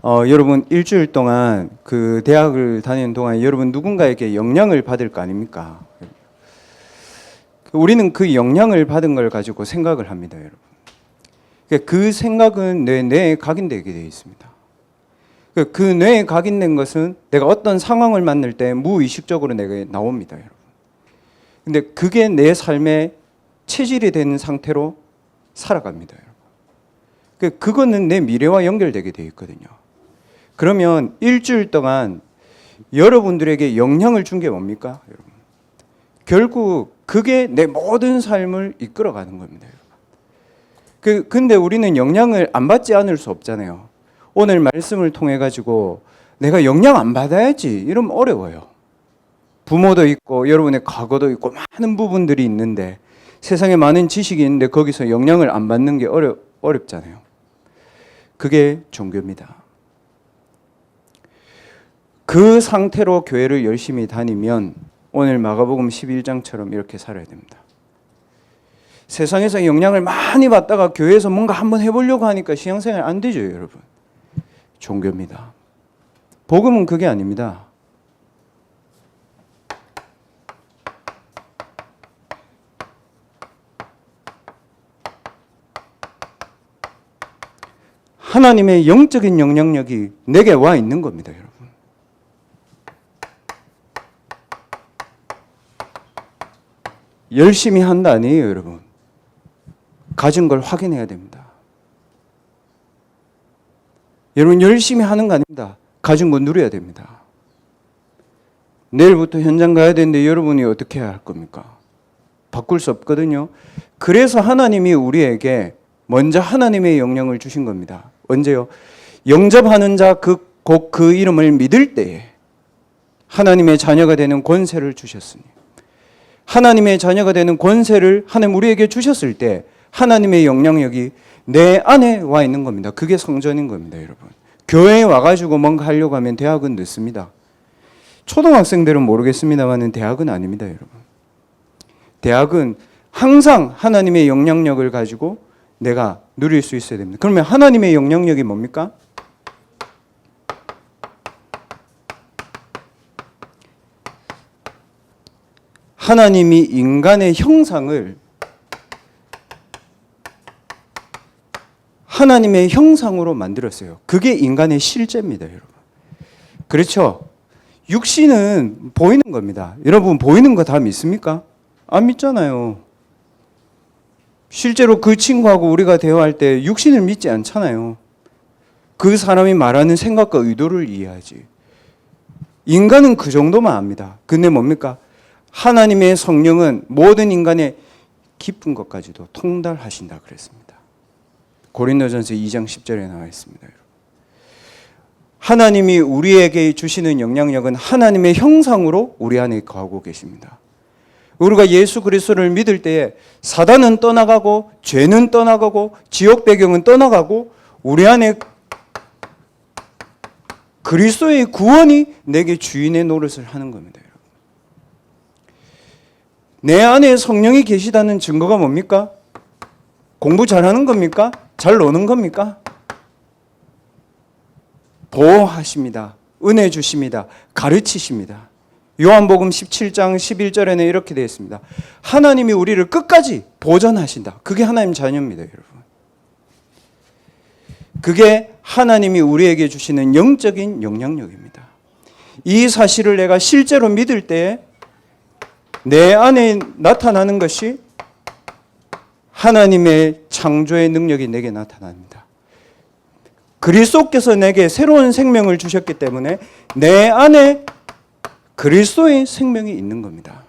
여러분 일주일 동안 그 대학을 다니는 동안 여러분 누군가에게 영향을 받을 거 아닙니까? 우리는 그 영향을 받은 걸 가지고 생각을 합니다, 여러분. 그 생각은 내 뇌에 각인되게 되어 있습니다. 그 뇌에 각인된 것은 내가 어떤 상황을 만날 때 무의식적으로 내가 나옵니다, 여러분. 근데 그게 내 삶의 체질이 된 상태로 살아갑니다, 여러분. 그거는 내 미래와 연결되게 되어 있거든요. 그러면 일주일 동안 여러분들에게 영향을 준 게 뭡니까, 여러분? 결국 그게 내 모든 삶을 이끌어가는 겁니다, 여러분. 근데 우리는 영향을 안 받지 않을 수 없잖아요. 오늘 말씀을 통해 가지고 내가 영향 안 받아야지 이러면 어려워요. 부모도 있고 여러분의 과거도 있고 많은 부분들이 있는데 세상에 많은 지식이 있는데 거기서 영향을 안 받는 게 어렵잖아요. 그게 종교입니다. 그 상태로 교회를 열심히 다니면 오늘 마가복음 11장처럼 이렇게 살아야 됩니다. 세상에서 영향을 많이 받다가 교회에서 뭔가 한번 해보려고 하니까 신앙생활 안 되죠, 여러분. 종교입니다. 복음은 그게 아닙니다. 하나님의 영적인 영향력이 내게 와 있는 겁니다, 여러분. 열심히 한다 아니에요, 여러분. 가진 걸 확인해야 됩니다. 여러분 열심히 하는 거 아닙니다. 가진 거 누려야 됩니다. 내일부터 현장 가야 되는데 여러분이 어떻게 해야 할 겁니까? 바꿀 수 없거든요. 그래서 하나님이 우리에게 먼저 하나님의 영향을 주신 겁니다. 언제요? 영접하는 자 곧 그 이름을 믿을 때에 하나님의 자녀가 되는 권세를 주셨으니, 하나님의 자녀가 되는 권세를 하나님 우리에게 주셨을 때 하나님의 영향력이 내 안에 와 있는 겁니다. 그게 성전인 겁니다, 여러분. 교회에 와가지고 뭔가 하려고 하면 대학은 늦습니다. 초등학생들은 모르겠습니다만 대학은 아닙니다, 여러분. 대학은 항상 하나님의 영향력을 가지고 내가 누릴 수 있어야 됩니다. 그러면 하나님의 영향력이 뭡니까? 하나님이 인간의 형상을 하나님의 형상으로 만들었어요. 그게 인간의 실제입니다, 여러분. 그렇죠? 육신은 보이는 겁니다. 여러분 보이는 거 다 믿습니까? 안 믿잖아요. 실제로 그 친구하고 우리가 대화할 때 육신을 믿지 않잖아요. 그 사람이 말하는 생각과 의도를 이해하지. 인간은 그 정도만 압니다. 근데 뭡니까? 하나님의 성령은 모든 인간의 깊은 것까지도 통달하신다 그랬습니다. 고린도전서 2장 10절에 나와 있습니다. 하나님이 우리에게 주시는 영향력은 하나님의 형상으로 우리 안에 거하고 계십니다. 우리가 예수 그리스도를 믿을 때에 사단은 떠나가고 죄는 떠나가고 지옥 배경은 떠나가고 우리 안에 그리스도의 구원이 내게 주인의 노릇을 하는 겁니다. 내 안에 성령이 계시다는 증거가 뭡니까? 공부 잘하는 겁니까? 잘 노는 겁니까? 보호하십니다. 은혜 주십니다. 가르치십니다. 요한복음 17장 11절에는 이렇게 되어 있습니다. 하나님이 우리를 끝까지 보전하신다. 그게 하나님 자녀입니다, 여러분. 그게 하나님이 우리에게 주시는 영적인 영향력입니다. 이 사실을 내가 실제로 믿을 때에 내 안에 나타나는 것이 하나님의 창조의 능력이 내게 나타납니다. 그리스도께서 내게 새로운 생명을 주셨기 때문에 내 안에 그리스도의 생명이 있는 겁니다.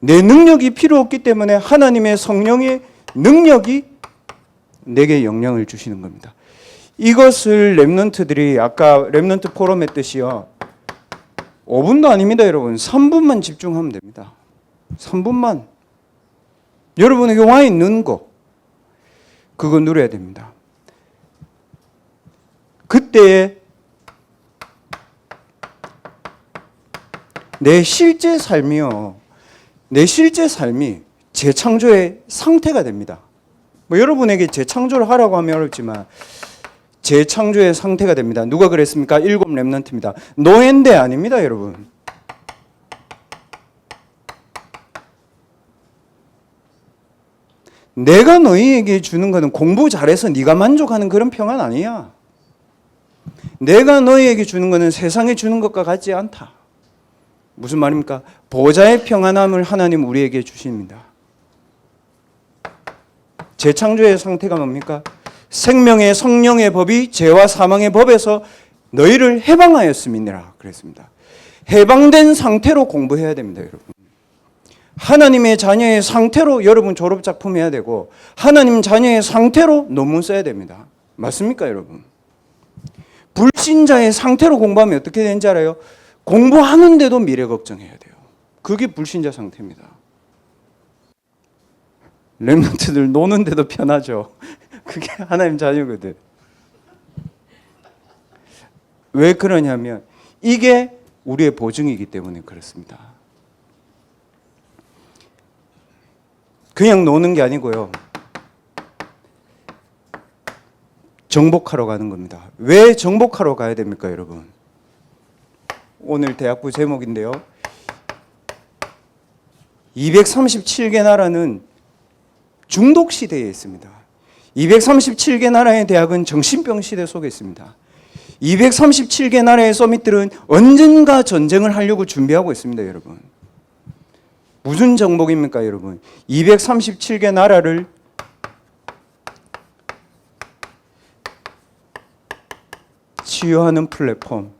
내 능력이 필요 없기 때문에 하나님의 성령의 능력이 내게 영향을 주시는 겁니다. 이것을 렘넌트들이 아까 렘넌트 포럼 했듯이요. 5분도 아닙니다, 여러분. 3분만 집중하면 됩니다. 3분만. 여러분에게 와 있는 거 그거 누려야 됩니다. 그때에 내 실제 삶이요. 내 실제 삶이 재창조의 상태가 됩니다. 뭐 여러분에게 재창조를 하라고 하면 어렵지만 재창조의 상태가 됩니다. 누가 그랬습니까? 7 렘넌트입니다. 노예인데 아닙니다, 여러분. 내가 너희에게 주는 것은 공부 잘해서 네가 만족하는 그런 평안 아니야. 내가 너희에게 주는 것은 세상에 주는 것과 같지 않다. 무슨 말입니까? 보좌의 평안함을 하나님 우리에게 주십니다. 재창조의 상태가 뭡니까? 생명의 성령의 법이 죄와 사망의 법에서 너희를 해방하였음이니라 그랬습니다. 해방된 상태로 공부해야 됩니다, 여러분. 하나님의 자녀의 상태로 여러분 졸업작품 해야 되고 하나님 자녀의 상태로 논문 써야 됩니다. 맞습니까, 여러분? 불신자의 상태로 공부하면 어떻게 되는지 알아요? 공부하는데도 미래 걱정해야 돼요. 그게 불신자 상태입니다. 렘넌트들 노는데도 편하죠. 그게 하나님 자녀거든. 왜 그러냐면 이게 우리의 보증이기 때문에 그렇습니다. 그냥 노는 게 아니고요. 정복하러 가는 겁니다. 왜 정복하러 가야 됩니까, 여러분? 오늘 대학부 제목인데요. 237개 나라는 중독 시대에 있습니다. 237개 나라의 대학은 정신병 시대 속에 있습니다. 237개 나라의 서밋들은 언젠가 전쟁을 하려고 준비하고 있습니다, 여러분. 무슨 정복입니까, 여러분? 237개 나라를 치유하는 플랫폼.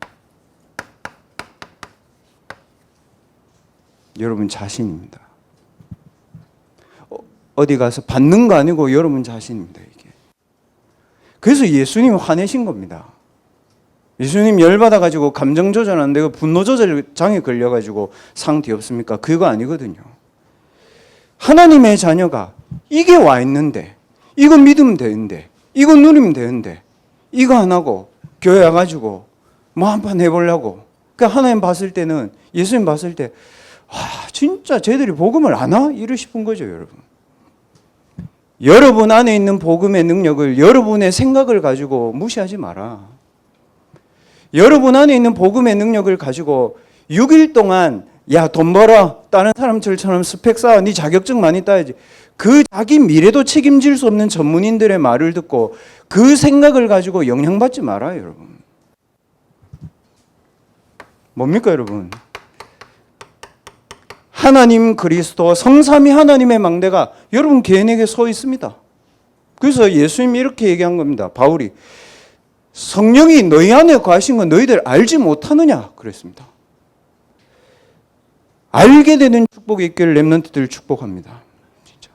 여러분 자신입니다. 어디 가서 받는 거 아니고 여러분 자신입니다, 이게. 그래서 예수님 화내신 겁니다. 예수님 열받아가지고 감정 조절 안 되고 분노 조절 장애 걸려가지고 상 뒤엎습니까? 그거 아니거든요. 하나님의 자녀가 이게 와 있는데, 이거 믿으면 되는데, 이거 누리면 되는데, 이거 안 하고 교회 와가지고 뭐 한판 해보려고. 그러니까 하나님 봤을 때는, 예수님 봤을 때, 진짜 쟤들이 복음을 안 하? 이러 싶은 거죠, 여러분. 여러분 안에 있는 복음의 능력을 여러분의 생각을 가지고 무시하지 마라. 여러분 안에 있는 복음의 능력을 가지고 6일 동안 야, 돈 벌어. 다른 사람들처럼 스펙 쌓아. 네 자격증 많이 따야지. 그 자기 미래도 책임질 수 없는 전문인들의 말을 듣고 그 생각을 가지고 영향받지 말아요, 여러분. 뭡니까, 여러분? 하나님 그리스도 성삼위 하나님의 망대가 여러분 개인에게 서 있습니다. 그래서 예수님이 이렇게 얘기한 겁니다. 바울이 성령이 너희 안에 거하신 건 너희들 알지 못하느냐 그랬습니다. 알게 되는 축복이 있기를 렘넌트들 축복합니다. 진짜.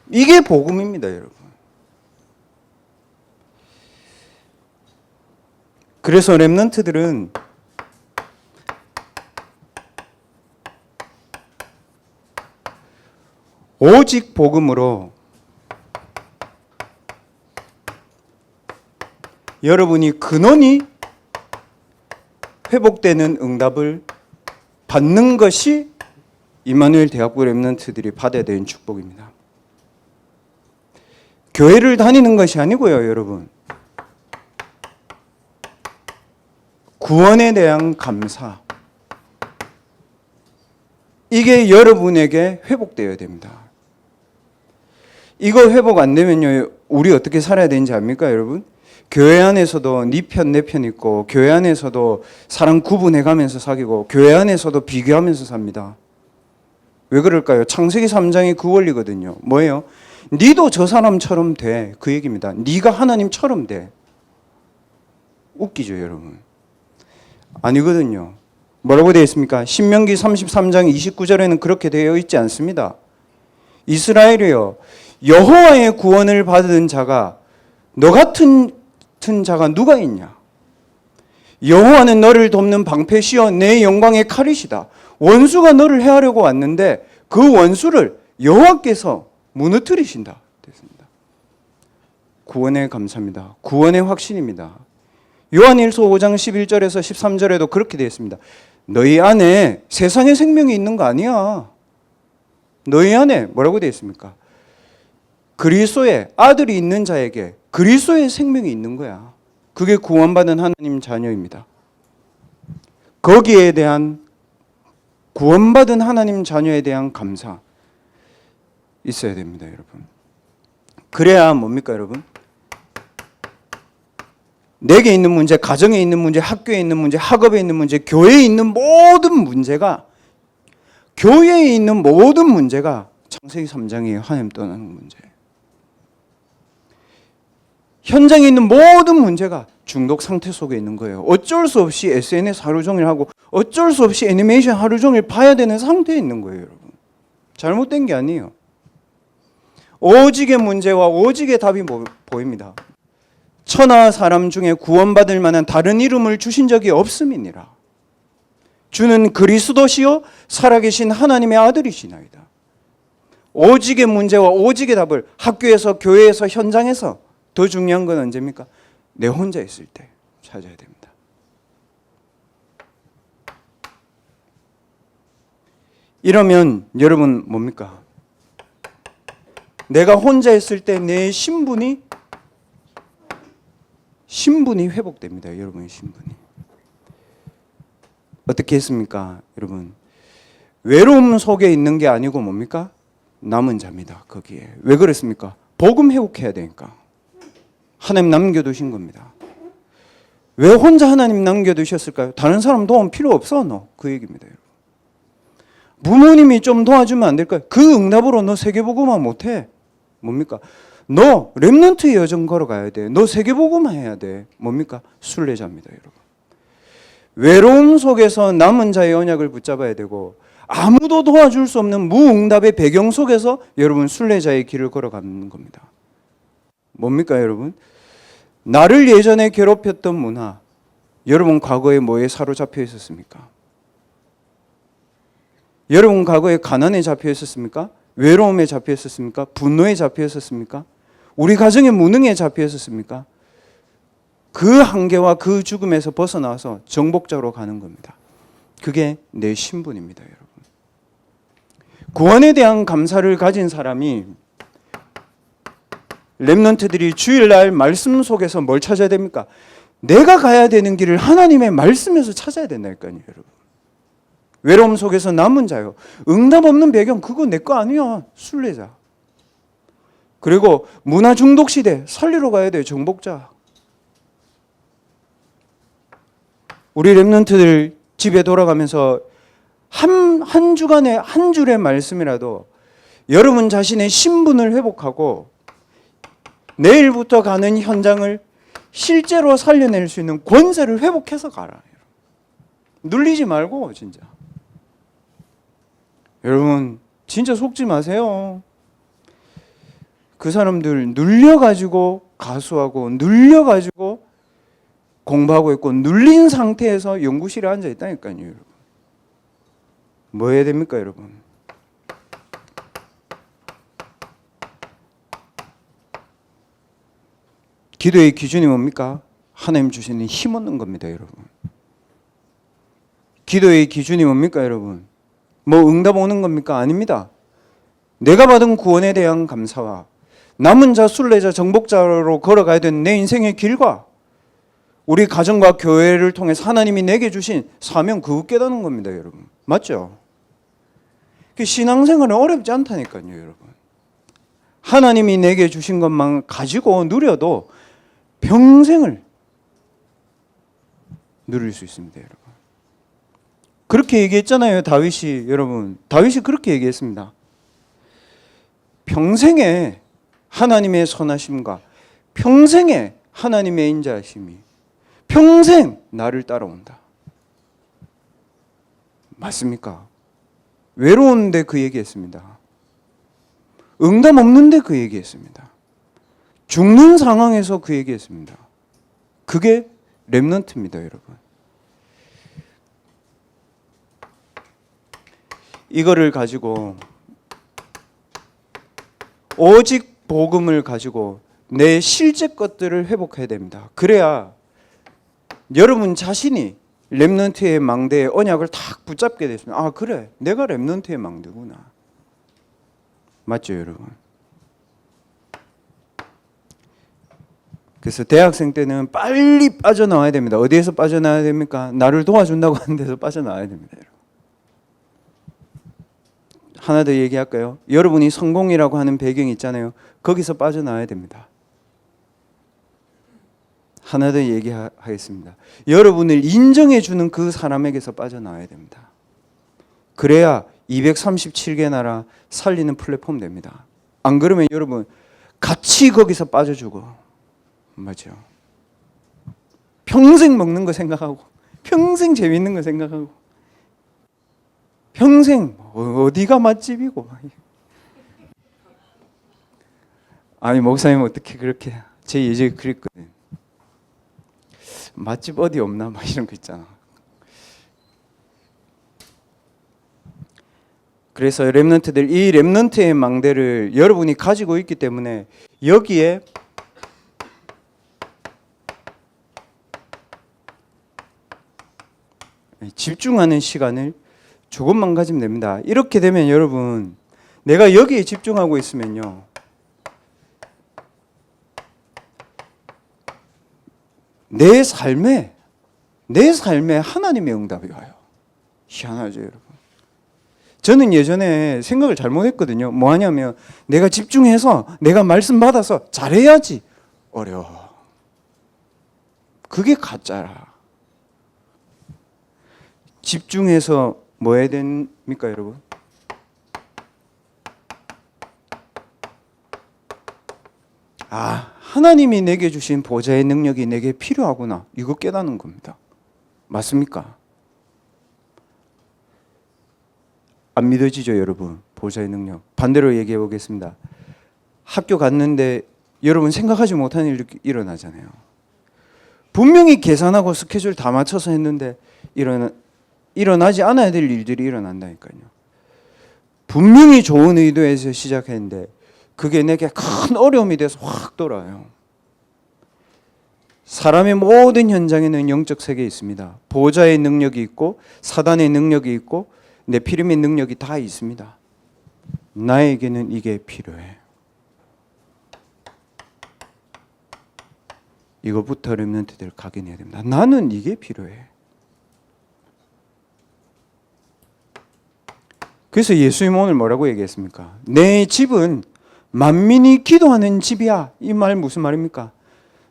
이게 복음입니다, 여러분. 그래서 렘넌트들은 오직 복음으로 여러분이 근원이 회복되는 응답을 받는 것이 임마누엘 대학부 렘넌트들이 받아야 되는 축복입니다. 교회를 다니는 것이 아니고요, 여러분. 구원에 대한 감사. 이게 여러분에게 회복되어야 됩니다. 이거 회복 안 되면요, 우리 어떻게 살아야 되는지 압니까, 여러분? 교회 안에서도 네 편, 내 편 있고, 교회 안에서도 사람 구분해가면서 사귀고, 교회 안에서도 비교하면서 삽니다. 왜 그럴까요? 창세기 3장의 그 원리거든요. 뭐예요? 니도 저 사람처럼 돼. 그 얘기입니다. 네가 하나님처럼 돼. 웃기죠, 여러분? 아니거든요. 뭐라고 되어 있습니까? 신명기 33장 29절에는 그렇게 되어 있지 않습니다. 이스라엘이여, 여호와의 구원을 받은 자가 너 같은 자가 누가 있냐? 여호와는 너를 돕는 방패시여 내 영광의 칼이시다. 원수가 너를 해하려고 왔는데 그 원수를 여호와께서 무너뜨리신다. 됐습니다. 구원에 감사합니다. 구원의 확신입니다. 요한일서 5장 11절에서 13절에도 그렇게 되어 있습니다. 너희 안에 세상의 생명이 있는 거 아니야. 너희 안에 뭐라고 되어 있습니까? 그리스도의 아들이 있는 자에게 그리스도의 생명이 있는 거야. 그게 구원받은 하나님 자녀입니다. 거기에 대한 구원받은 하나님 자녀에 대한 감사 있어야 됩니다, 여러분. 그래야 뭡니까, 여러분? 내게 있는 문제, 가정에 있는 문제, 학교에 있는 문제, 학업에 있는 문제, 교회에 있는 모든 문제가 교회에 있는 모든 문제가 창세기 3장이에요. 하나님 떠나는 문제예요. 현장에 있는 모든 문제가 중독 상태 속에 있는 거예요. 어쩔 수 없이 SNS 하루 종일 하고 어쩔 수 없이 애니메이션 하루 종일 봐야 되는 상태에 있는 거예요, 여러분. 잘못된 게 아니에요. 오직의 문제와 오직의 답이 보입니다. 천하 사람 중에 구원받을 만한 다른 이름을 주신 적이 없음이니라. 주는 그리스도시요 살아계신 하나님의 아들이시나이다. 오직의 문제와 오직의 답을 학교에서, 교회에서, 현장에서, 더 중요한 건 언제입니까? 내 혼자 있을 때 찾아야 됩니다. 이러면 여러분 뭡니까? 내가 혼자 있을 때 내 신분이 회복됩니다. 여러분의 신분이. 어떻게 했습니까? 여러분, 외로움 속에 있는 게 아니고 뭡니까? 남은 자입니다. 거기에. 왜 그랬습니까? 복음 회복해야 되니까. 하나님 남겨두신 겁니다. 왜 혼자 하나님 남겨두셨을까요? 다른 사람 도움 필요 없어, 너. 그 얘기입니다. 여러분. 부모님이 좀 도와주면 안 될까요? 그 응답으로 너 세계복음화 못해. 뭡니까? 너 렘넌트의 여정 걸어가야 돼. 너 세계복음화 해야 돼. 뭡니까? 순례자입니다, 여러분. 외로움 속에서 남은 자의 언약을 붙잡아야 되고 아무도 도와줄 수 없는 무응답의 배경 속에서 여러분 순례자의 길을 걸어가는 겁니다. 뭡니까, 여러분? 나를 예전에 괴롭혔던 문화, 여러분 과거에 뭐에 사로잡혀 있었습니까? 여러분 과거에 가난에 잡혀 있었습니까? 외로움에 잡혀 있었습니까? 분노에 잡혀 있었습니까? 우리 가정의 무능에 잡혀 있었습니까? 그 한계와 그 죽음에서 벗어나서 정복자로 가는 겁니다. 그게 내 신분입니다, 여러분. 구원에 대한 감사를 가진 사람이 렘넌트들이 주일날 말씀 속에서 뭘 찾아야 됩니까? 내가 가야 되는 길을 하나님의 말씀에서 찾아야 된다니까요, 여러분. 외로움 속에서 남은 자요. 응답 없는 배경, 그거 내 거 아니야. 순례자. 그리고 문화 중독 시대, 살리러 가야 돼요, 정복자. 우리 렘넌트들 집에 돌아가면서 한 주간에 한 줄의 말씀이라도 여러분 자신의 신분을 회복하고 내일부터 가는 현장을 실제로 살려낼 수 있는 권세를 회복해서 가라. 눌리지 말고 진짜. 여러분 진짜 속지 마세요. 그 사람들 눌려가지고 가수하고 눌려가지고 공부하고 있고 눌린 상태에서 연구실에 앉아 있다니까요, 여러분. 뭐 해야 됩니까, 여러분? 기도의 기준이 뭡니까? 하나님 주시는 힘 얻는 겁니다, 여러분. 기도의 기준이 뭡니까, 여러분? 뭐 응답 오는 겁니까? 아닙니다. 내가 받은 구원에 대한 감사와 남은 자, 순례자, 정복자로 걸어가야 되는 내 인생의 길과 우리 가정과 교회를 통해서 하나님이 내게 주신 사명, 그거 깨닫는 겁니다, 여러분. 맞죠? 신앙생활은 어렵지 않다니까요, 여러분. 하나님이 내게 주신 것만 가지고 누려도 평생을 누릴 수 있습니다, 여러분. 그렇게 얘기했잖아요, 다윗이. 여러분, 다윗이 그렇게 얘기했습니다. 평생에 하나님의 선하심과 평생에 하나님의 인자하심이 평생 나를 따라온다. 맞습니까? 외로운데 그 얘기했습니다. 응답 없는데 그 얘기했습니다. 죽는 상황에서 그 얘기했습니다. 그게 렘넌트입니다, 여러분. 이거를 가지고 오직 복음을 가지고 내 실제 것들을 회복해야 됩니다. 그래야 여러분 자신이 렘넌트의 망대의 언약을 탁 붙잡게 됐습니다. 아, 그래, 내가 렘넌트의 망대구나. 맞죠, 여러분? 그래서 대학생 때는 빨리 빠져나와야 됩니다. 어디에서 빠져나와야 됩니까? 나를 도와준다고 하는 데서 빠져나와야 됩니다. 여러분. 하나 더 얘기할까요? 여러분이 성공이라고 하는 배경이 있잖아요. 거기서 빠져나와야 됩니다. 하나 더 얘기하겠습니다. 여러분을 인정해주는 그 사람에게서 빠져나와야 됩니다. 그래야 237개 나라 살리는 플랫폼 됩니다. 안 그러면 여러분 같이 거기서 빠져주고, 맞죠? 평생 먹는 거 생각하고, 평생 재밌는 거 생각하고, 평생 어디가 맛집이고. 아니 목사님 어떻게 그렇게, 제 예전에 그랬거든. 맛집 어디 없나 막 이런 거 있잖아. 그래서 렘넌트들, 이 렘넌트의 망대를 여러분이 가지고 있기 때문에 여기에 집중하는 시간을 조금만 가지면 됩니다. 이렇게 되면 여러분, 내가 여기에 집중하고 있으면요, 내 삶에 하나님의 응답이 와요. 희한하죠, 여러분. 저는 예전에 생각을 잘못했거든요. 뭐 하냐면 내가 집중해서 내가 말씀 받아서 잘해야지. 어려워. 그게 가짜라. 집중해서 뭐 해야 됩니까, 여러분? 하나님이 내게 주신 보좌의 능력이 내게 필요하구나. 이거 깨닫는 겁니다. 맞습니까? 안 믿어지죠, 여러분? 보좌의 능력. 반대로 얘기해 보겠습니다. 학교 갔는데 여러분 생각하지 못한 일이 일어나잖아요. 분명히 계산하고 스케줄 다 맞춰서 했는데 일어나지 않아야 될 일들이 일어난다니까요. 분명히 좋은 의도에서 시작했는데 그게 내게 큰 어려움이 돼서 확 돌아요. 사람의 모든 현장에는 영적 세계에 있습니다. 보좌의 능력이 있고 사단의 능력이 있고 네피림의 능력이 다 있습니다. 나에게는 이게 필요해. 이거부터 렘넌트들 각인해야 됩니다. 나는 이게 필요해. 그래서 예수님 오늘 뭐라고 얘기했습니까? 내 집은 만민이 기도하는 집이야. 이 말 무슨 말입니까?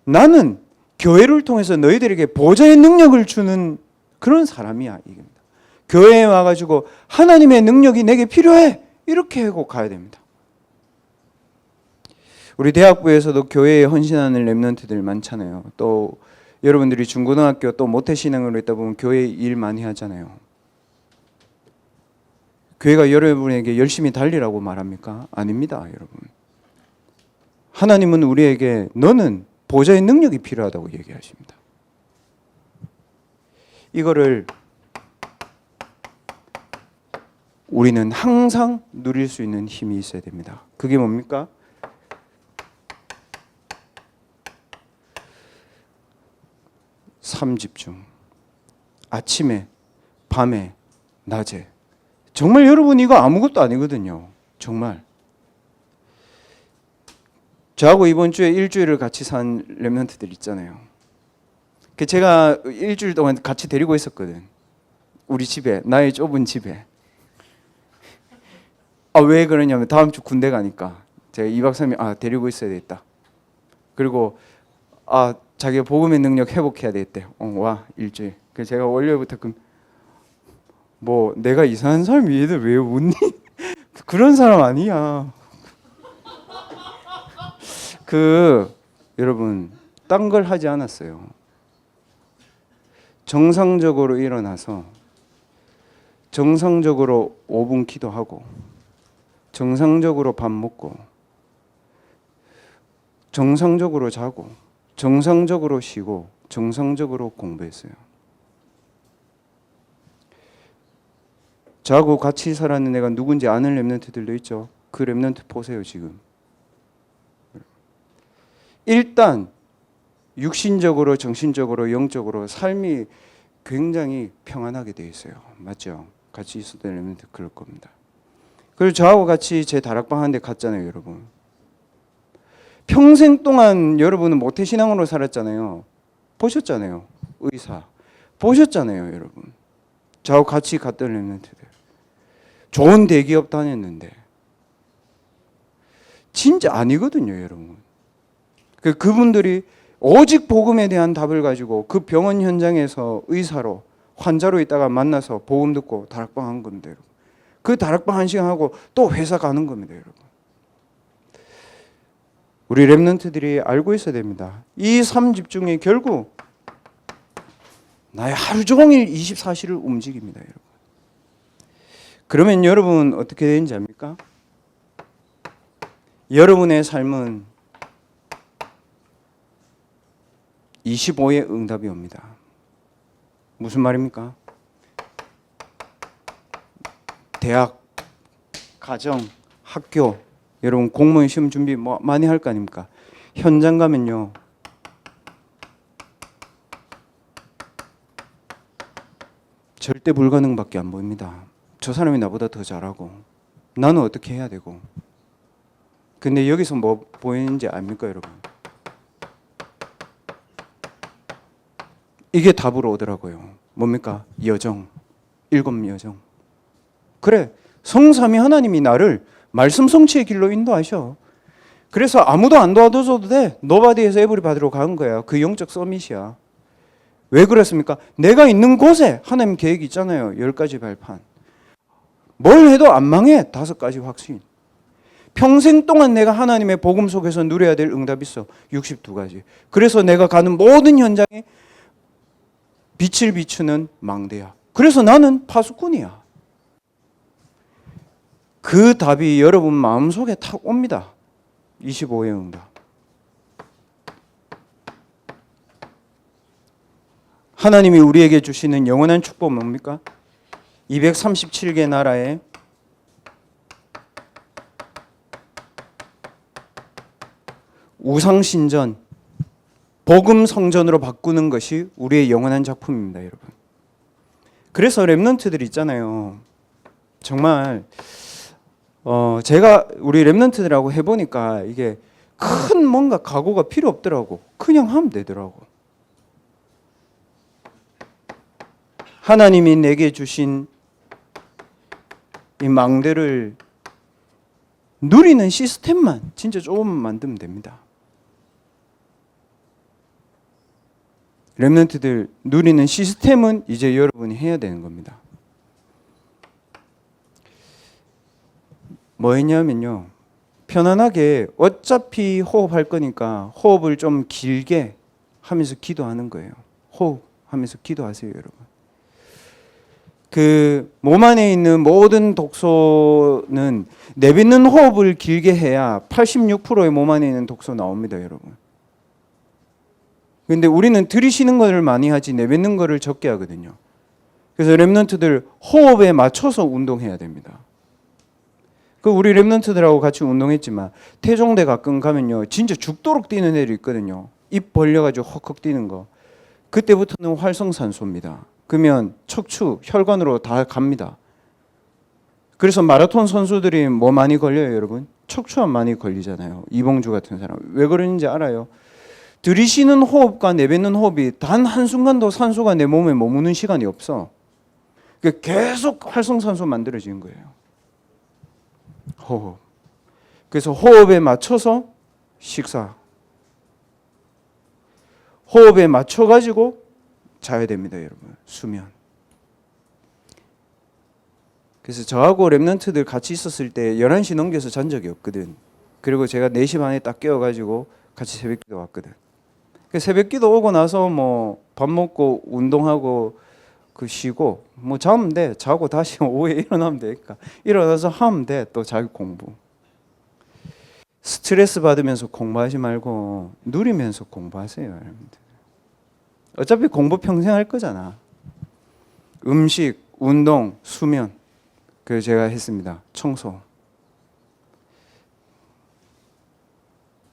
나는 교회를 통해서 너희들에게 보좌의 능력을 주는 그런 사람이야. 이겁니다. 교회에 와가지고 하나님의 능력이 내게 필요해. 이렇게 하고 가야 됩니다. 우리 대학부에서도 교회에 헌신하는 렘넌트들 많잖아요. 또 여러분들이 중고등학교 또 모태신앙으로 있다 보면 교회 일 많이 하잖아요. 교회가 여러분에게 열심히 달리라고 말합니까? 아닙니다, 여러분. 하나님은 우리에게 너는 보좌의 능력이 필요하다고 얘기하십니다. 이거를 우리는 항상 누릴 수 있는 힘이 있어야 됩니다. 그게 뭡니까? 삼집중. 아침에, 밤에, 낮에. 정말 여러분 이거 아무것도 아니거든요. 정말. 저하고 이번 주에 일주일을 같이 산 렘넌트들 있잖아요. 제가 일주일 동안 같이 데리고 있었거든. 우리 집에, 나의 좁은 집에. 왜 그러냐면 다음 주 군대 가니까 제가 2박 3일 데리고 있어야 되겠다. 그리고 자기가 복음의 능력 회복해야 되겠대. 와 일주일. 그래서 제가 월요일부터 뭐 내가 이상한 사람이 얘들 왜 웃니? 그런 사람 아니야. 여러분 딴 걸 하지 않았어요. 정상적으로 일어나서 정상적으로 5분 기도하고 정상적으로 밥 먹고 정상적으로 자고 정상적으로 쉬고 정상적으로 공부했어요. 저하고 같이 살았는 애가 누군지 아는 렘넌트들도 있죠. 그 렘넌트 보세요 지금. 일단 육신적으로 정신적으로 영적으로 삶이 굉장히 평안하게 되어 있어요. 맞죠? 같이 있었던 렘넌트 그럴 겁니다. 그리고 저하고 같이 제 다락방 한 대 갔잖아요, 여러분. 평생 동안 여러분은 모태신앙으로 살았잖아요. 보셨잖아요. 의사. 보셨잖아요, 여러분. 저하고 같이 갔던 랩런트들. 좋은 대기업 다녔는데. 진짜 아니거든요, 여러분. 그분들이 오직 복음에 대한 답을 가지고 그 병원 현장에서 의사로, 환자로 있다가 만나서 복음 듣고 다락방 한 겁니다, 여러분. 그 다락방 1시간 하고 또 회사 가는 겁니다, 여러분. 우리 랩런트들이 알고 있어야 됩니다. 이 삶 집중이 결국 나의 하루 종일 24시를 움직입니다, 여러분. 그러면 여러분 어떻게 되는지 압니까? 여러분의 삶은 25의 응답이 옵니다. 무슨 말입니까? 대학, 가정, 학교, 여러분 공무원 시험 준비 뭐 많이 할 거 아닙니까? 현장 가면요, 절대 불가능밖에 안 보입니다. 저 사람이 나보다 더 잘하고 나는 어떻게 해야 되고. 근데 여기서 뭐 보이는지 압니까, 여러분? 이게 답으로 오더라고요. 뭡니까? 여정. 7여정. 그래, 성삼위 하나님이 나를 말씀 성취의 길로 인도하셔. 그래서 아무도 안 도와줘도 돼. 노바디에서 에브리바디로 가는 거야. 그 영적 서밋이야. 왜 그랬습니까? 내가 있는 곳에 하나님 계획이 있잖아요. 10가지 발판. 뭘 해도 안 망해. 5가지 확신. 평생 동안 내가 하나님의 복음 속에서 누려야 될 응답이 있어. 62가지. 그래서 내가 가는 모든 현장에 빛을 비추는 망대야. 그래서 나는 파수꾼이야. 그 답이 여러분 마음속에 탁 옵니다. 25의 응답. 하나님이 우리에게 주시는 영원한 축복 뭡니까? 237개 나라에 우상신전, 복음 성전으로 바꾸는 것이 우리의 영원한 작품입니다, 여러분. 그래서 랩런트들 있잖아요. 정말 제가 우리 랩런트들하고 해보니까 이게 큰 뭔가 각오가 필요 없더라고. 그냥 하면 되더라고. 하나님이 내게 주신 이 망대를 누리는 시스템만 진짜 조금만 만들면 됩니다. 랩런트들 누리는 시스템은 이제 여러분이 해야 되는 겁니다. 뭐 했냐면요, 편안하게 어차피 호흡할 거니까 호흡을 좀 길게 하면서 기도하는 거예요. 호흡하면서 기도하세요, 여러분. 그 몸 안에 있는 모든 독소는 내뱉는 호흡을 길게 해야 86%의 몸 안에 있는 독소 나옵니다, 여러분. 근데 우리는 들이쉬는 것을 많이 하지 내뱉는 것을 적게 하거든요. 그래서 랩런트들 호흡에 맞춰서 운동해야 됩니다. 그 우리 랩런트들하고 같이 운동했지만 태종대 가끔 가면요, 진짜 죽도록 뛰는 애들 있거든요. 입 벌려가지고 헉헉 뛰는 거. 그때부터는 활성산소입니다. 그러면 척추, 혈관으로 다 갑니다. 그래서 마라톤 선수들이 뭐 많이 걸려요, 여러분? 척추암 많이 걸리잖아요. 이봉주 같은 사람. 왜 그러는지 알아요? 들이쉬는 호흡과 내뱉는 호흡이 단 한순간도 산소가 내 몸에 머무는 시간이 없어. 계속 활성산소 만들어지는 거예요. 호흡. 그래서 호흡에 맞춰서 식사. 호흡에 맞춰가지고 자야 됩니다, 여러분. 수면. 그래서 저하고 랩런트들 같이 있었을 때 11시 넘겨서 잔 적이 없거든. 그리고 제가 4시 반에 딱 깨워가지고 같이 새벽기도 왔거든. 새벽기도 오고 나서 뭐 밥 먹고 운동하고 그 쉬고 뭐 자면 돼. 자고 다시 오후에 일어나면 되니까 일어나서 하면 돼. 또 자기 공부. 스트레스 받으면서 공부하지 말고 누리면서 공부하세요, 여러분들. 어차피 공부 평생 할 거잖아. 음식, 운동, 수면. 그래서 제가 했습니다. 청소.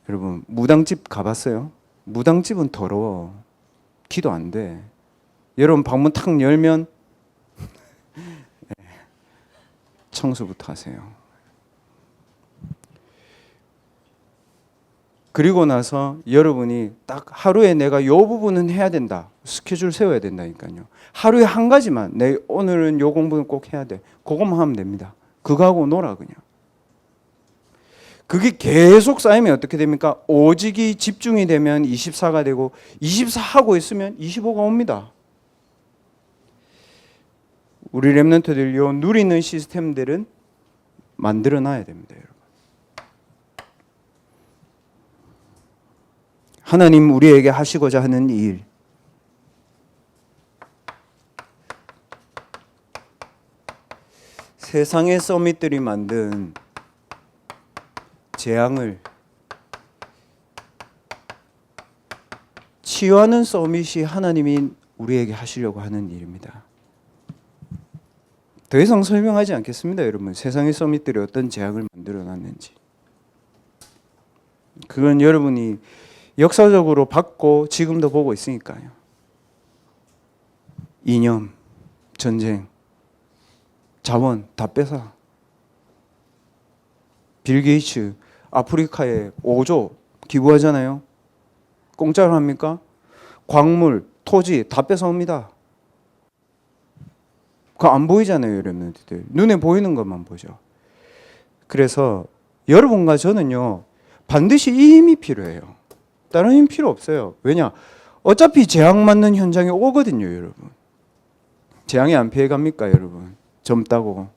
여러분 무당집 가봤어요? 무당집은 더러워. 기도 안 돼. 여러분 방문 탁 열면 청소부터 하세요. 그리고 나서 여러분이 딱 하루에 내가 요 부분은 해야 된다. 스케줄 세워야 된다니까요. 하루에 한 가지만 내 오늘은 요 공부는 꼭 해야 돼. 그것만 하면 됩니다. 그거 하고 놀아 그냥. 그게 계속 쌓이면 어떻게 됩니까? 오직이 집중이 되면 24가 되고 24 하고 있으면 25가 옵니다. 우리 랩런트들 요 누리는 시스템들은 만들어 놔야 됩니다, 여러분. 하나님 우리에게 하시고자 하는 일. 세상의 서밋들이 만든 재앙을 치유하는 서밋이 하나님이 우리에게 하시려고 하는 일입니다. 더 이상 설명하지 않겠습니다, 여러분. 세상의 서밋들이 어떤 재앙을 만들어 놨는지. 그건 여러분이 역사적으로 봤고 지금도 보고 있으니까요. 이념, 전쟁, 자원 다 뺏어. 빌 게이츠 아프리카에 5조 기부하잖아요. 공짜로 합니까? 광물, 토지 다 뺏어옵니다. 그거 안 보이잖아요, 여러분들. 눈에 보이는 것만 보죠. 그래서 여러분과 저는요, 반드시 이 힘이 필요해요. 다른 힘 필요 없어요. 왜냐? 어차피 재앙 맞는 현장에 오거든요, 여러분. 재앙이 안 피해갑니까, 여러분? 젊다고.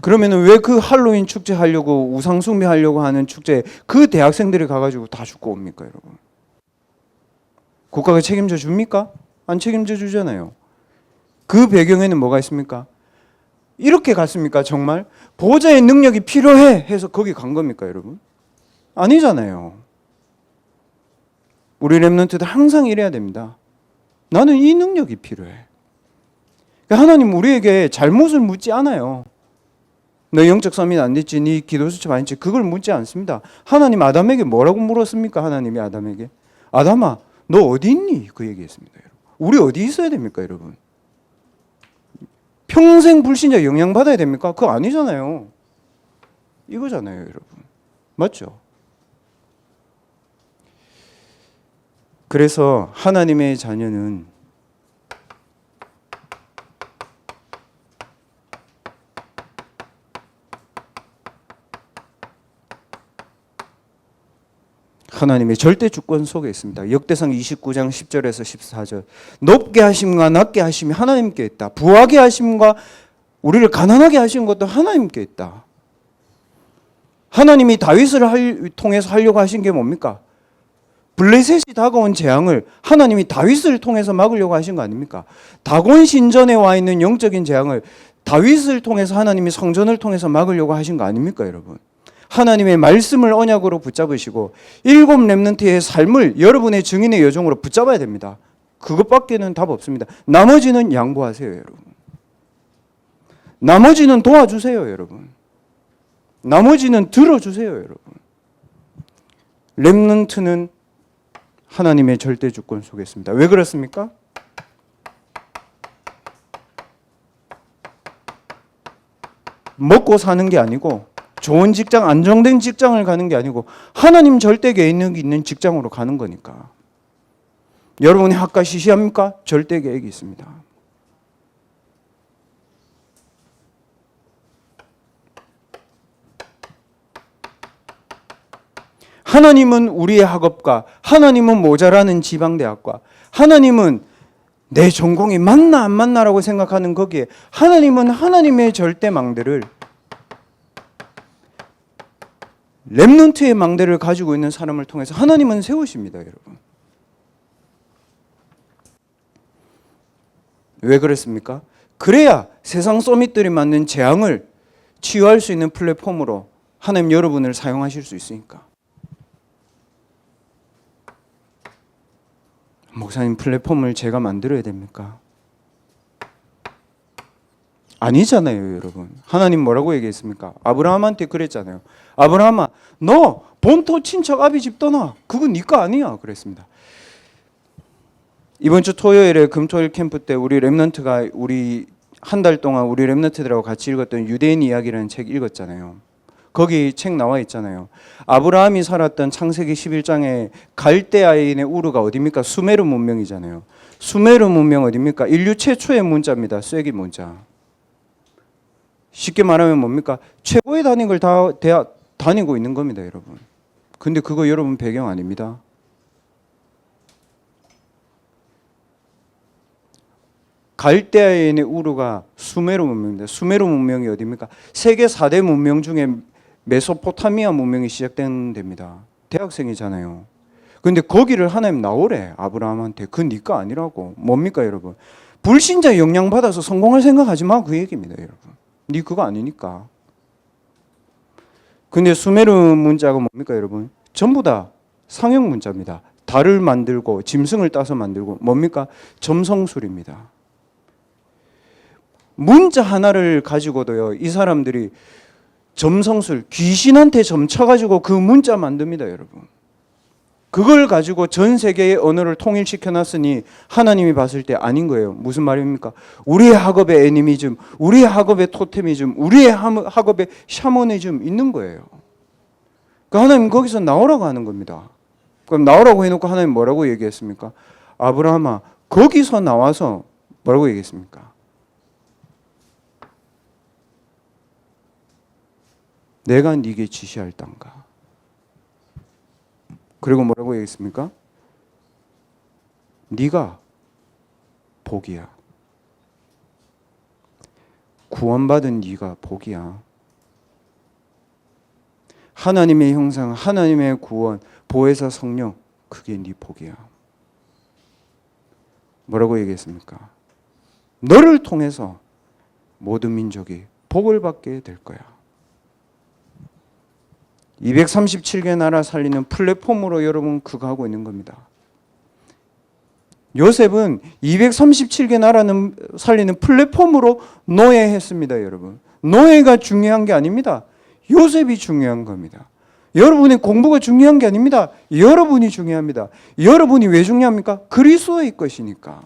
그러면은 왜 그 할로윈 축제 하려고 우상 숭배하려고 하는 축제 그 대학생들이 가가지고 다 죽고 옵니까, 여러분? 국가가 책임져 줍니까? 안 책임져 주잖아요. 그 배경에는 뭐가 있습니까? 이렇게 갔습니까, 정말? 보호자의 능력이 필요해 해서 거기 간 겁니까, 여러분? 아니잖아요. 우리 랩런트들 항상 이래야 됩니다. 나는 이 능력이 필요해. 하나님 우리에게 잘못을 묻지 않아요. 너 영적 서밋 안 됐지? 네 기도 수첩 안 했지? 그걸 묻지 않습니다. 하나님 아담에게 뭐라고 물었습니까? 하나님이 아담에게. 아담아, 너 어디 있니? 그 얘기했습니다. 여러분. 우리 어디 있어야 됩니까, 여러분? 평생 불신자 영향받아야 됩니까? 그거 아니잖아요. 이거잖아요, 여러분. 맞죠? 그래서 하나님의 자녀는 하나님의 절대 주권 속에 있습니다. 역대상 29장 10절에서 14절. 높게 하심과 낮게 하심이 하나님께 있다. 부하게 하심과 우리를 가난하게 하시는 것도 하나님께 있다. 하나님이 다윗을 통해서 하려고 하신 게 뭡니까? 블레셋이 다가온 재앙을 하나님이 다윗을 통해서 막으려고 하신 거 아닙니까? 다곤 신전에 와 있는 영적인 재앙을 다윗을 통해서 하나님이 성전을 통해서 막으려고 하신 거 아닙니까, 여러분? 하나님의 말씀을 언약으로 붙잡으시고 7 렘넌트의 삶을 여러분의 증인의 여정으로 붙잡아야 됩니다. 그것밖에는 답 없습니다. 나머지는 양보하세요, 여러분. 나머지는 도와주세요, 여러분. 나머지는 들어주세요, 여러분. 렘넌트는 하나님의 절대 주권 속에 있습니다. 왜 그렇습니까? 먹고 사는 게 아니고 좋은 직장, 안정된 직장을 가는 게 아니고 하나님 절대 계획이 있는 직장으로 가는 거니까. 여러분이 학과 시시합니까? 절대 계획이 있습니다. 하나님은 우리의 학업과, 하나님은 모자라는 지방대학과, 하나님은 내 전공이 맞나 안 맞나라고 생각하는 거기에 하나님은 하나님의 절대망대를, 렘넌트의 망대를 가지고 있는 사람을 통해서 하나님은 세우십니다, 여러분. 왜 그랬습니까? 그래야 세상 서밋들이 맞는 재앙을 치유할 수 있는 플랫폼으로 하나님 여러분을 사용하실 수 있으니까. 목사님, 플랫폼을 제가 만들어야 됩니까? 아니잖아요, 여러분. 하나님 뭐라고 얘기했습니까? 아브라함한테 그랬잖아요. 아브라함아, 너 본토 친척 아비 집 떠나. 그건 네 거 아니야. 그랬습니다. 이번 주 토요일에 금토일 캠프 때 우리 렘넌트가 우리 한 달 동안 우리 렘넌트들하고 같이 읽었던 유대인 이야기라는 책 읽었잖아요. 거기 책 나와 있잖아요. 아브라함이 살았던 창세기 11장에 갈대아인의 우르가 어디입니까? 수메르 문명이잖아요. 수메르 문명 어디입니까? 인류 최초의 문자입니다. 쐐기 문자. 쉽게 말하면 뭡니까? 최고의 단위를 다 다니고 있는 겁니다, 여러분. 근데 그거 여러분 배경 아닙니다. 갈대아인의 우르가 수메르 문명입니다. 수메르 문명이 어디입니까? 세계 4대 문명 중에 메소포타미아 문명이 시작된 데입니다. 대학생이잖아요. 근데 거기를 하나님 나오래, 아브라함한테. 그 니가 아니라고. 뭡니까, 여러분? 불신자 영향받아서 성공할 생각하지 마, 그 얘기입니다, 여러분. 니 그거 아니니까. 근데 수메르 문자가 뭡니까, 여러분? 전부 다 상형 문자입니다. 달을 만들고 짐승을 따서 만들고 뭡니까? 점성술입니다. 문자 하나를 가지고도요, 이 사람들이 점성술, 귀신한테 점쳐가지고 그 문자 만듭니다, 여러분. 그걸 가지고 전 세계의 언어를 통일시켜 놨으니 하나님이 봤을 때 아닌 거예요. 무슨 말입니까? 우리의 학업의 애니미즘, 우리의 학업의 토테미즘, 우리의 학업의 샤머니즘 있는 거예요. 그러니까 하나님 거기서 나오라고 하는 겁니다. 그럼 나오라고 해놓고 하나님 뭐라고 얘기했습니까? 아브라함아, 거기서 나와서 뭐라고 얘기했습니까? 내가 네게 지시할 땅가. 그리고 뭐라고 얘기했습니까? 네가 복이야. 구원받은 네가 복이야. 하나님의 형상, 하나님의 구원, 보혜사 성령, 그게 네 복이야. 뭐라고 얘기했습니까? 너를 통해서 모든 민족이 복을 받게 될 거야. 237개 나라 살리는 플랫폼으로 여러분 그거 하고 있는 겁니다. 요셉은 237개 나라는 살리는 플랫폼으로 노예했습니다, 여러분. 노예가 중요한 게 아닙니다. 요셉이 중요한 겁니다. 여러분의 공부가 중요한 게 아닙니다. 여러분이 중요합니다. 여러분이 왜 중요합니까? 그리스도의 것이니까.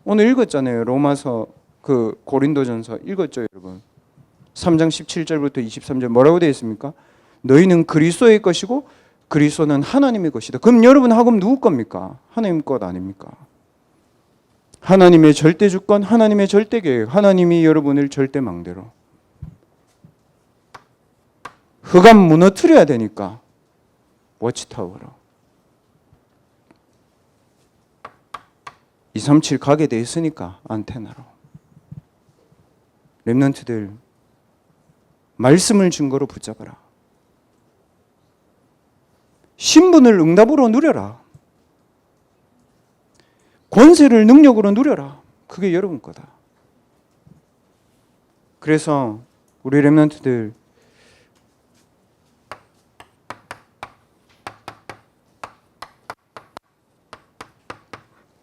오늘 읽었잖아요. 로마서 그 고린도전서 읽었죠, 여러분. 3장 17절부터 23절 뭐라고 되어 있습니까? 너희는 그리스도의 것이고 그리스도는 하나님의 것이다. 그럼 여러분 학업 누구 겁니까? 하나님 것 아닙니까? 하나님의 절대 주권, 하나님의 절대 계획, 하나님이 여러분을 절대 망대로. 흑암 무너뜨려야 되니까 워치타워로. 237 가게 돼 있으니까 안테나로. 렘넌트들 말씀을 증거로 붙잡아라. 신분을 응답으로 누려라. 권세를 능력으로 누려라. 그게 여러분 거다. 그래서 우리 렘넌트들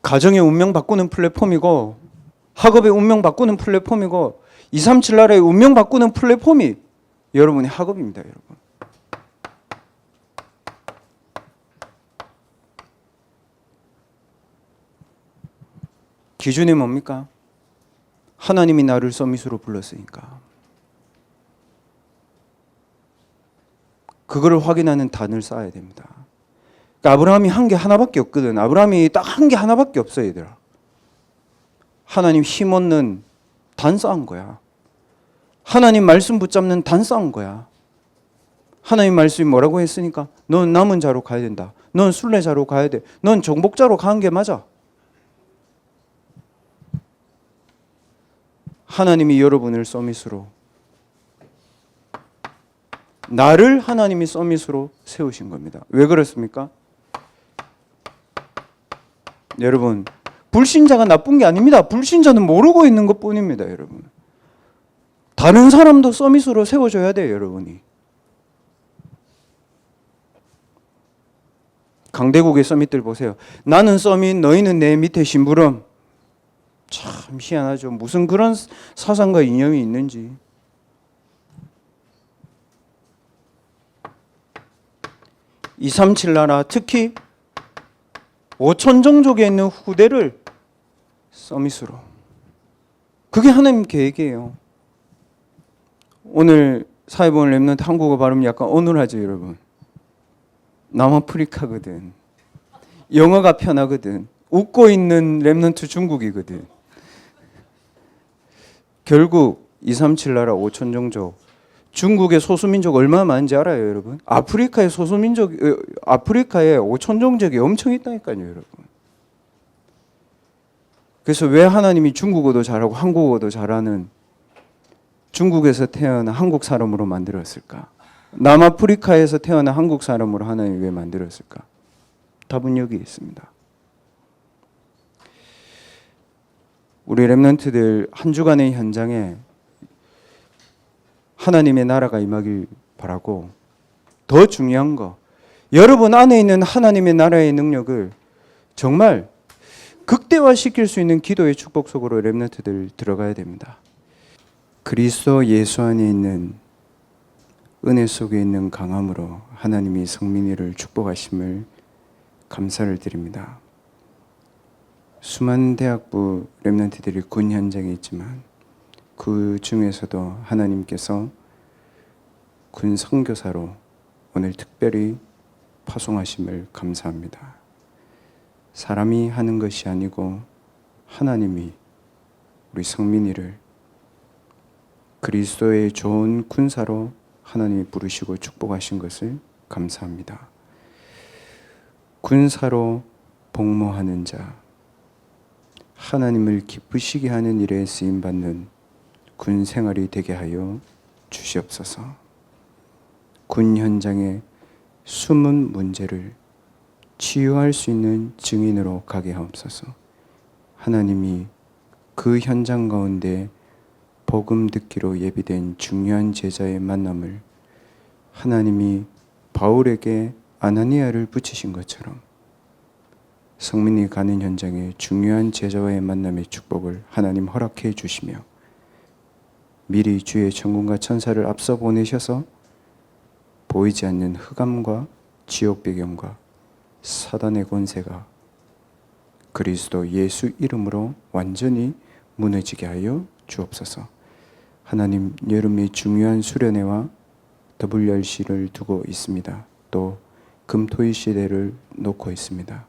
가정의 운명 바꾸는 플랫폼이고 학업의 운명 바꾸는 플랫폼이고 237 나라의 운명 바꾸는 플랫폼이 여러분의 학업입니다, 여러분. 기준이 뭡니까? 하나님이 나를 서밋으로 불렀으니까. 그거를 확인하는 단을 쌓아야 됩니다. 그러니까 아브라함이 한 게 하나밖에 없거든. 아브라함이 딱 한 게 하나밖에 없어, 얘들아. 하나님 힘없는 단 쌓은 거야. 하나님 말씀 붙잡는 단 쌓은 거야. 하나님 말씀이 뭐라고 했으니까 넌 남은 자로 가야 된다. 넌 순례자로 가야 돼. 넌 정복자로 가는 게 맞아. 하나님이 여러분을 서밋으로, 나를 하나님이 서밋으로 세우신 겁니다. 왜 그렇습니까? 여러분, 불신자가 나쁜 게 아닙니다. 불신자는 모르고 있는 것뿐입니다, 여러분. 다른 사람도 서밋으로 세워줘야 돼요, 여러분이. 강대국의 서밋들 보세요. 나는 서밋, 너희는 내 밑에 심부름. 참 희한하죠. 무슨 그런 사상과 이념이 있는지. (237) 나라, 특히 5천 종족에 있는 후대를 서밋으로. 그게 하나님 계획이에요. 오늘 사회보험 랩런트 한국어 발음이 약간 어눌하죠, 여러분. 남아프리카거든. 영어가 편하거든. 웃고 있는 랩런트 중국이거든. 결국 237 나라 5천 종족. 중국의 소수민족 얼마나 많은지 알아요, 여러분? 아프리카의 소수민족, 아프리카에 5천 종족이 엄청 있다니까요, 여러분. 그래서 왜 하나님이 중국어도 잘하고 한국어도 잘하는 중국에서 태어난 한국 사람으로 만들었을까? 남아프리카에서 태어난 한국 사람으로 하나님이 왜 만들었을까? 답은 여기 있습니다. 우리 랩런트들 한 주간의 현장에 하나님의 나라가 임하길 바라고, 더 중요한 거, 여러분 안에 있는 하나님의 나라의 능력을 정말 극대화시킬 수 있는 기도의 축복 속으로 랩런트들 들어가야 됩니다. 그리스도 예수 안에 있는 은혜 속에 있는 강함으로 하나님이 성민이를 축복하심을 감사를 드립니다. 수많은 대학부 랩런트들이 군 현장에 있지만 그 중에서도 하나님께서 군 선교사로 오늘 특별히 파송하심을 감사합니다. 사람이 하는 것이 아니고 하나님이 우리 성민이를 그리스도의 좋은 군사로 하나님이 부르시고 축복하신 것을 감사합니다. 군사로 복무하는 자, 하나님을 기쁘시게 하는 일에 쓰임받는 군 생활이 되게 하여 주시옵소서. 군 현장의 숨은 문제를 치유할 수 있는 증인으로 가게 하옵소서. 하나님이 그 현장 가운데 복음 듣기로 예비된 중요한 제자의 만남을 하나님이 바울에게 아나니아를 붙이신 것처럼 성민이 가는 현장에 중요한 제자와의 만남의 축복을 하나님 허락해 주시며 미리 주의 천군과 천사를 앞서 보내셔서 보이지 않는 흑암과 지옥 배경과 사단의 권세가 그리스도 예수 이름으로 완전히 무너지게 하여 주옵소서. 하나님, 여름의 중요한 수련회와 WRC를 두고 있습니다. 또 금토일 시대를 놓고 있습니다.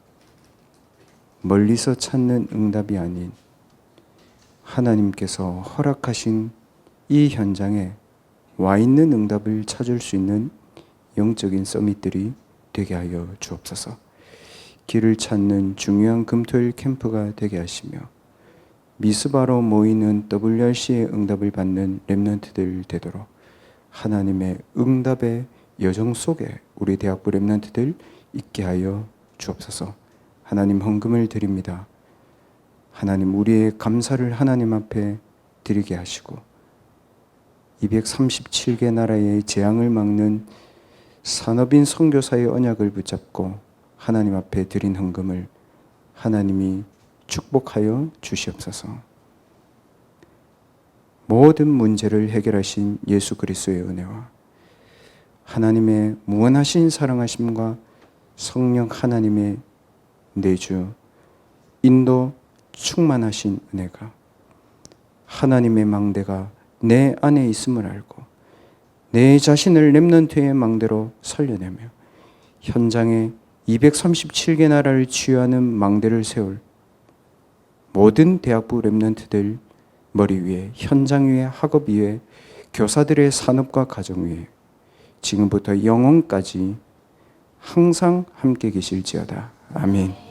멀리서 찾는 응답이 아닌 하나님께서 허락하신 이 현장에 와 있는 응답을 찾을 수 있는 영적인 서밋들이 되게 하여 주옵소서. 길을 찾는 중요한 금토일 캠프가 되게 하시며 미스바로 모이는 WRC의 응답을 받는 랩런트들 되도록 하나님의 응답의 여정 속에 우리 대학부 랩런트들 있게 하여 주옵소서. 하나님, 헌금을 드립니다. 하나님, 우리의 감사를 하나님 앞에 드리게 하시고 237개 나라의 재앙을 막는 산업인 선교사의 언약을 붙잡고 하나님 앞에 드린 헌금을 하나님이 축복하여 주시옵소서. 모든 문제를 해결하신 예수 그리스도의 은혜와 하나님의 무한하신 사랑하심과 성령 하나님의 내주 인도 충만하신 은혜가 하나님의 망대가 내 안에 있음을 알고 내 자신을 렘넌트의 망대로 살려내며 현장에 237개 나라를 치유하는 망대를 세울 모든 대학부 렘넌트들 머리 위에, 현장 위에, 학업 위에, 교사들의 산업과 가정 위에 지금부터 영원까지 항상 함께 계실지어다. 아멘.